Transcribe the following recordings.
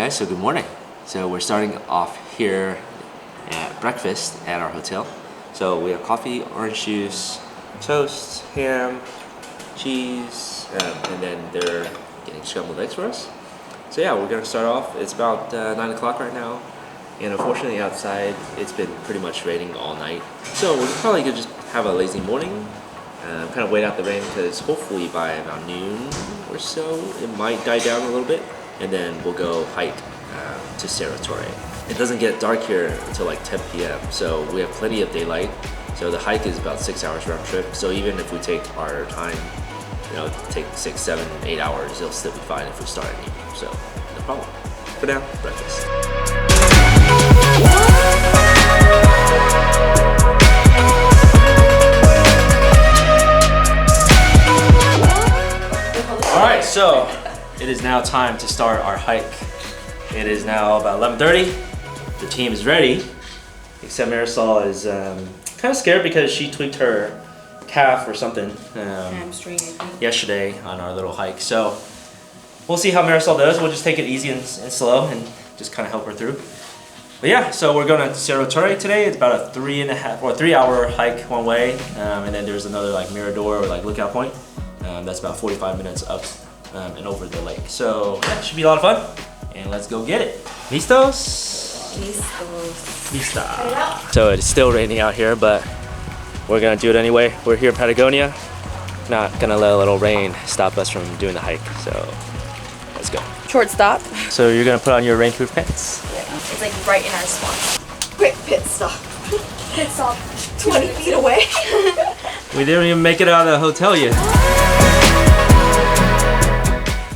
guys, so good morning. So we're starting off here at breakfast at our hotel. So we have coffee, orange juice, toast, ham, cheese, and then they're getting scrambled eggs for us. So yeah, we're gonna start off. It's about 9 o'clock right now, and unfortunately outside it's been pretty much raining all night. So we're probably gonna just have a lazy morning, kind of wait out the rain, because hopefully by about noon or so it might die down a little bit, and then we'll go hike to Cerro Torre. It doesn't get dark here until like 10 p.m. so we have plenty of daylight. So the hike is about 6 hours round trip. So even if we take our time, take 6, 7, 8 hours, it'll still be fine if we start at evening. So no problem. For now, breakfast. All right, so it is now time to start our hike. It is now about 11:30. The team is ready, except Marisol is kind of scared because she tweaked her calf or something hamstring yesterday on our little hike. So we'll see how Marisol does. We'll just take it easy and slow and just kind of help her through. But yeah, so we're going to Cerro Torre today. It's about a 3-hour hike one way, and then there's another like mirador or like lookout point. That's about 45 minutes up and over the lake. So yeah, it should be a lot of fun. And let's go get it. Listos? Listos. Lista. So it's still raining out here, but we're gonna do it anyway. We're here in Patagonia. Not gonna let a little rain stop us from doing the hike. So let's go. Short stop. So you're gonna put on your rainproof pants? Yeah, it's like right in our spot. Quick pit stop. Pit stop 20 feet away. We didn't even make it out of the hotel yet.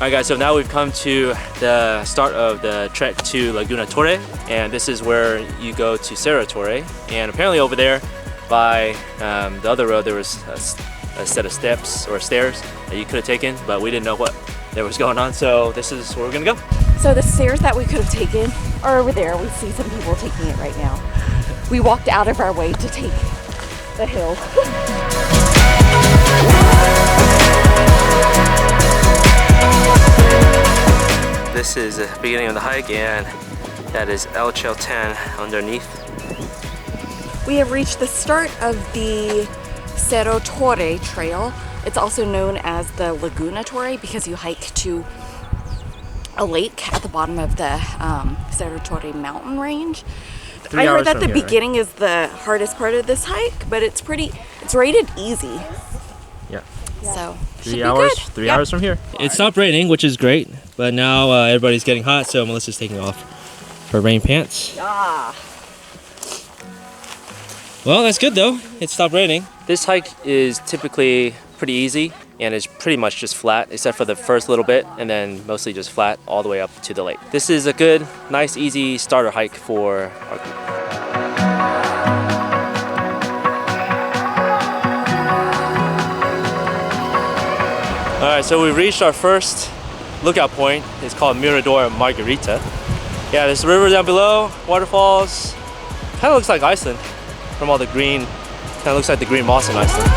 Alright guys, so now we've come to the start of the trek to Laguna Torre, and this is where you go to Cerro Torre. And apparently over there by the other road there was a set of steps or stairs that you could have taken, but we didn't know what there was going on, so this is where we're gonna go. So the stairs that we could have taken are over there. We see some people taking it right now. We walked out of our way to take the hill. This is the beginning of the hike, and that is El Chalten underneath. We have reached the start of the Cerro Torre trail. It's also known as the Laguna Torre because you hike to a lake at the bottom of the Cerro Torre mountain range. I heard that the beginning is the hardest part of this hike, but it's rated easy. Yeah. So 3 hours, 3 hours from here. It stopped raining, which is great, but now everybody's getting hot, so Melissa's taking off her rain pants. Ah. Well, that's good though. It stopped raining. This hike is typically pretty easy, and it's pretty much just flat, except for the first little bit, and then mostly just flat all the way up to the lake. This is a good, nice, easy starter hike for our group. All right, so we've reached our first lookout point. It's called Mirador Margarita. Yeah, there's a river down below, waterfalls. Kind of looks like Iceland from all the green. Kind of looks like the green moss in Iceland.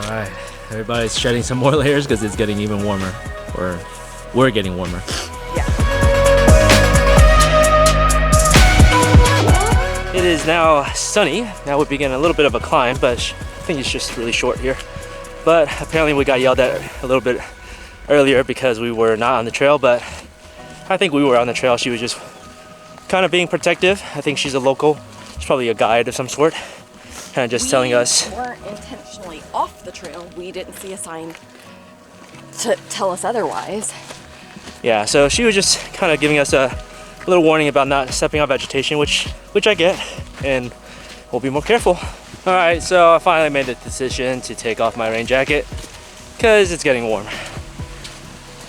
All right, everybody's shedding some more layers because it's getting even warmer, or we're getting warmer. It is now sunny. Now we begin a little bit of a climb, but I think it's just really short here. But apparently we got yelled at a little bit earlier because we were not on the trail, but I think we were on the trail. She was just kind of being protective. I think she's a local. She's probably a guide of some sort. Kind of just telling us. We weren't intentionally off the trail. We didn't see a sign to tell us otherwise. Yeah, so she was just kind of giving us a little warning about not stepping on vegetation, which I get, and we'll be more careful. All right, so I finally made the decision to take off my rain jacket because it's getting warm.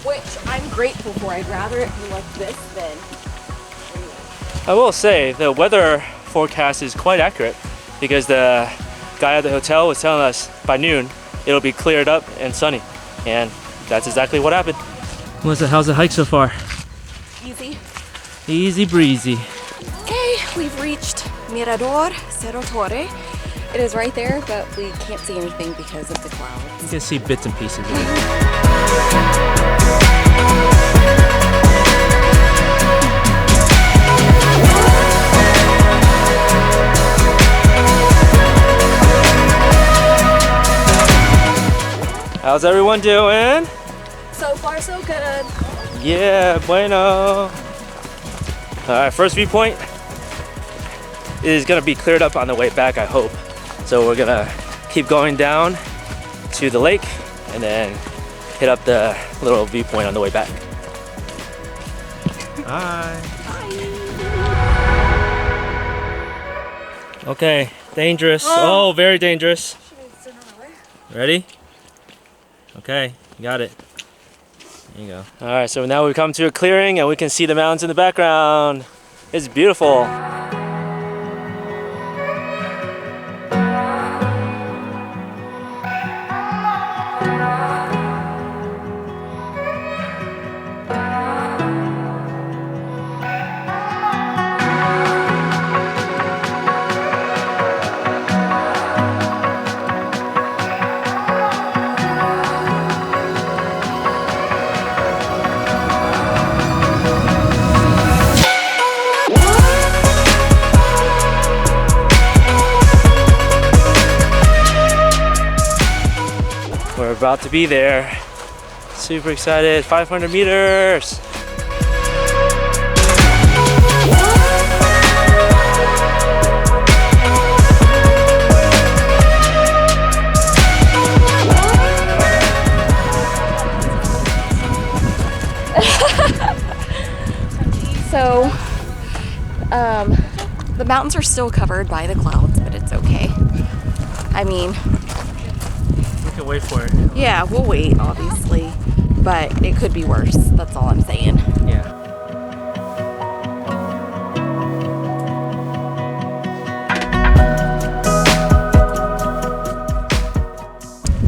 Which I'm grateful for. I'd rather it be like this than... I will say the weather forecast is quite accurate because the guy at the hotel was telling us by noon it'll be cleared up and sunny, and that's exactly what happened. Melissa, how's the hike so far? Easy. Easy breezy. Okay, we've reached Mirador Cerro Torre. It is right there, but we can't see anything because of the clouds. You can see bits and pieces of it. How's everyone doing? So far, so good. Yeah, bueno. Alright, first viewpoint is gonna be cleared up on the way back, I hope. So we're gonna keep going down to the lake and then hit up the little viewpoint on the way back. Hi. Okay, dangerous. Oh, very dangerous. Ready? Okay, you got it. There you go. All right, so now we've come to a clearing and we can see the mountains in the background. It's beautiful. We're about to be there. Super excited, 500 meters. So, the mountains are still covered by the clouds, but it's okay. I mean, We can wait for it. yeah, we'll wait, obviously, but it could be worse. That's all I'm saying. Yeah.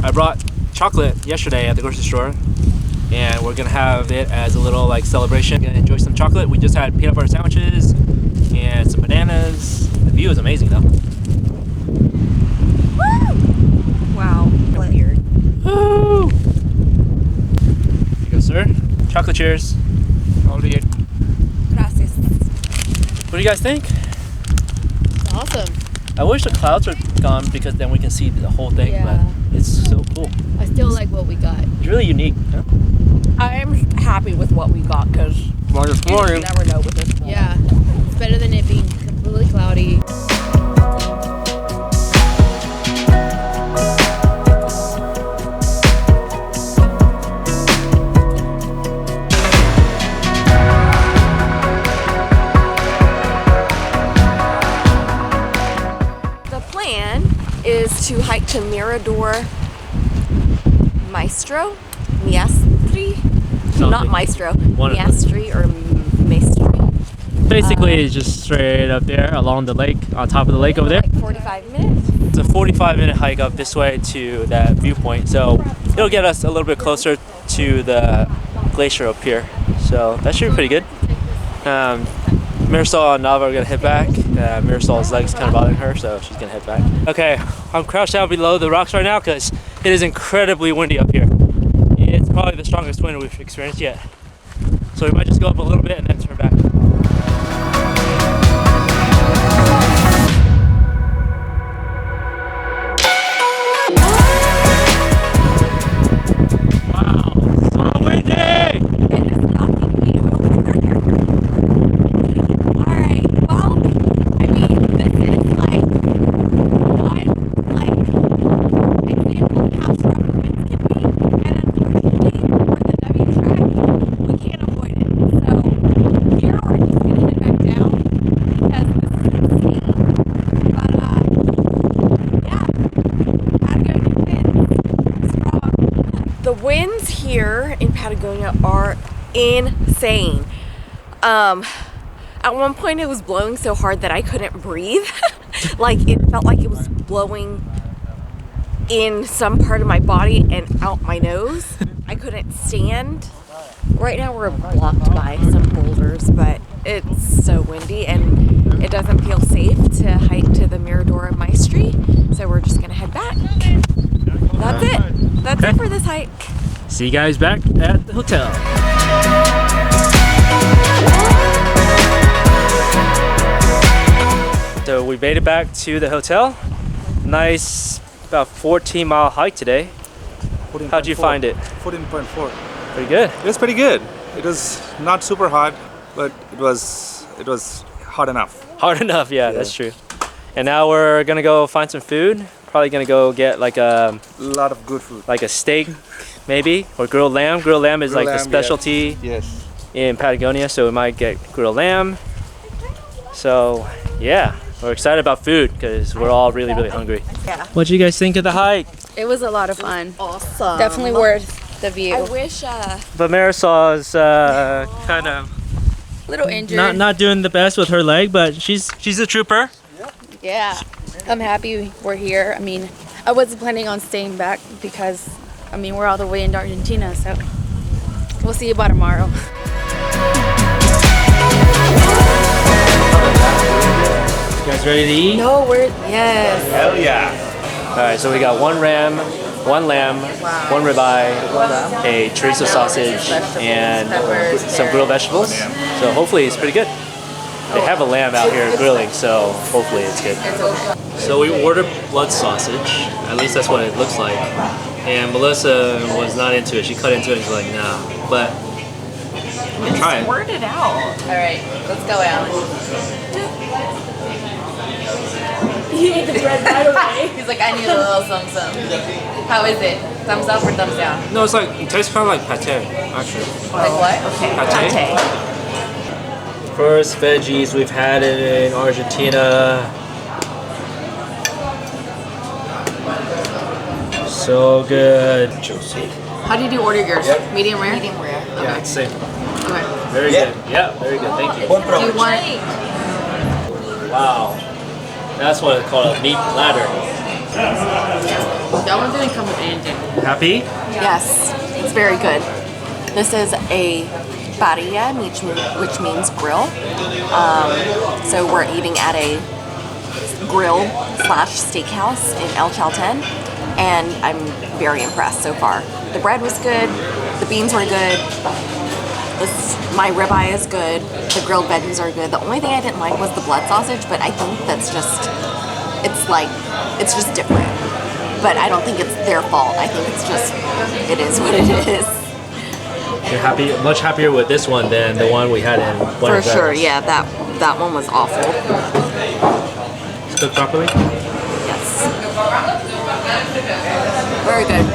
I brought chocolate yesterday at the grocery store, and we're gonna have it as a little like celebration. Gonna enjoy some chocolate. We just had peanut butter sandwiches and some bananas. The view is amazing though. Wow. Weird. Woo! Here you go, sir. Chocolate cheers. Hold it. Gracias. What do you guys think? Awesome. I wish the clouds were gone because then we can see the whole thing, Yeah. but it's so cool. I still like what we got. It's really unique. Huh? I'm happy with what we got because you just never know with this. Yeah. It's better than it being completely cloudy. The plan is to hike to Mirador Maestro? Miastri? Not Something. Maestro. One of Miastri or Maestri. Basically, it's just straight up there along the lake, on top of the lake over there. Like 45 minutes. It's a 45-minute hike up this way to that viewpoint, so it'll get us a little bit closer to the glacier up here. So that should be pretty good. Marisol and Nava are gonna head back. Marisol's legs kind of bothering her, so she's gonna head back. Okay, I'm crouched down below the rocks right now because it is incredibly windy up here. It's probably the strongest wind we've experienced yet. So we might just go up a little bit and then turn back. Wow, so windy! It is knocking me over. Alright, well, I mean, this is like one, example of how strong the winds can be, and unfortunately, for the W track, we can't avoid it. So, here we're just gonna head back down, because this is insane. But, yeah, Patagonia winds, strong. The winds here in Patagonia are insane. At one point it was blowing so hard that I couldn't breathe. Like it felt like it was blowing in some part of my body and out my nose. I couldn't stand. Right now we're blocked by some boulders, but it's so windy and it doesn't feel safe to hike to the Mirador Maestri. So we're just gonna head back. That's it. That's it for this hike. See you guys back at the hotel. So we made it back to the hotel. Nice, about 14-mile hike today. How'd you find it? 14.4. Pretty good. It was pretty good. It was not super hot, but it was hot enough. Hard enough, yeah, that's true. And now we're gonna go find some food. Probably gonna go get like a lot of good food. like a steak, maybe, or grilled lamb. Grilled lamb is Grilled like the lamb, specialty Yes. in Patagonia, so we might get grilled lamb. So yeah, we're excited about food because we're all really, really hungry. Yeah. What do you guys think of the hike? It was a lot of fun. Awesome. Definitely worth the view. I wish But Marisol's kind of Little injured. not doing the best with her leg, but she's a trooper. Yeah. I'm happy we're here. I mean, I wasn't planning on staying back because, I mean, we're all the way into Argentina, so we'll see you by tomorrow. You guys ready to eat? No, yes. Hell yeah. All right, so we got one lamb, one ribeye, a chorizo sausage, and some grilled vegetables. So hopefully it's pretty good. They have a lamb out here grilling, so hopefully it's good. So we ordered blood sausage. At least that's what it looks like. And Melissa was not into it. She cut into it and she's like, nah. But I'm gonna try it. word it out. All right, let's go, Alan. He ate the bread right away. He's like, I need a little some. How is it? Thumbs up or thumbs down? No, it's like, it tastes kind of like pate, actually. Like what? Pate. First veggies we've had in Argentina. So good. How do you order yours? Medium rare? Medium rare. Yeah, it's same. Okay. Very good. Yeah, very good. Thank you. Do you want? Wow. That's what it's called, a meat platter. That one didn't come with anything. Happy? Yes, it's very good. This is a parrilla, which means grill. So we're eating at a grill / steakhouse in El Chalten, and I'm very impressed so far. The bread was good, the beans were good, my ribeye is good, the grilled veggies are good. The only thing I didn't like was the blood sausage, but I think that's just, it's just different. But I don't think it's their fault. I think it's just, it is what it is. You're happy, much happier with this one than the one we had in Buenos For sure, Aires. yeah, that one was awful. It's cooked properly? Yes. Very good.